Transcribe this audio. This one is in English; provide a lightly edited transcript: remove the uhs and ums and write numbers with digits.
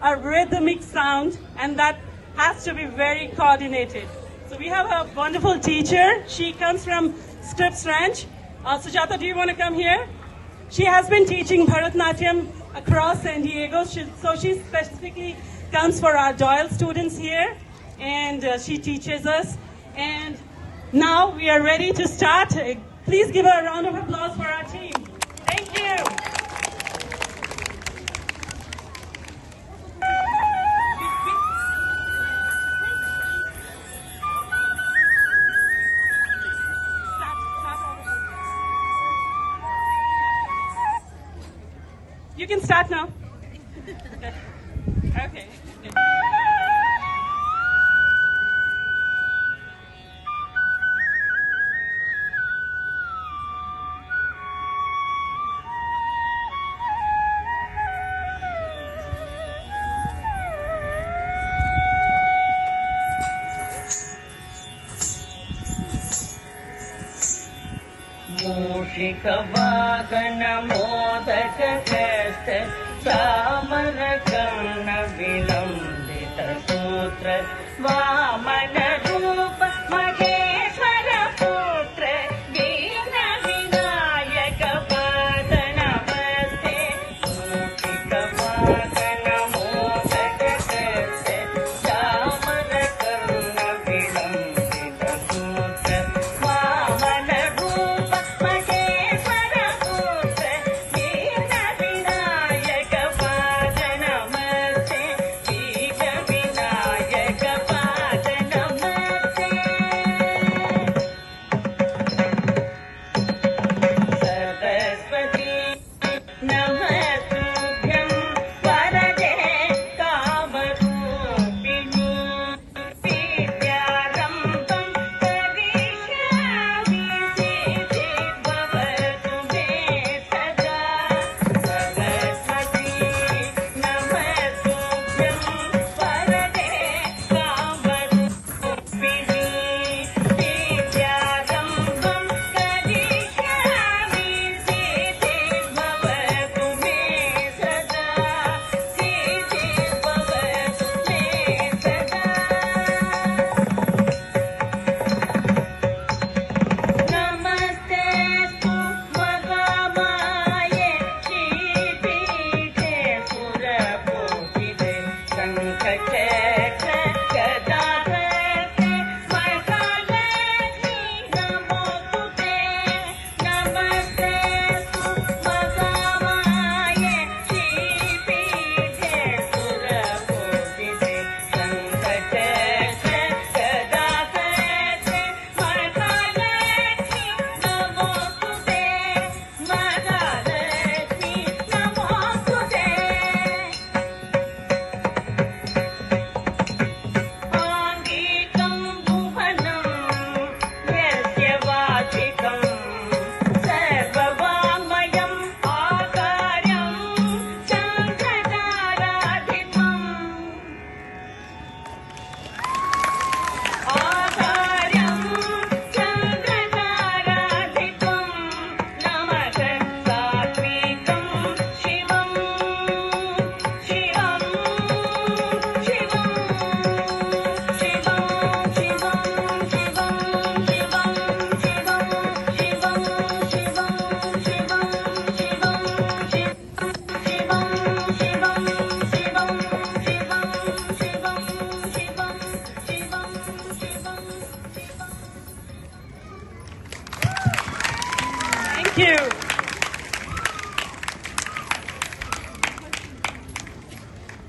a rhythmic sound, and that has to be very coordinated. So we have a wonderful teacher. She comes from Scripps Ranch. Sujata, do you want to come here? She has been teaching Bharatanatyam across San Diego, so she specifically comes for our Doyle students here, and she teaches us. And now we are ready to start. Please give a round of applause for our team. Thank you. You can start now. Okay. मूषिक वाहन मोदक कष्ट चामर कर्ण विलंबित सूत्र वामन रूप महेश्वर पुत्र दीन विनायक पाद नमस्ते मूषिक वाहन मोदक कष्ट चामर कर्ण विलंबित सूत्र वामन Thank you.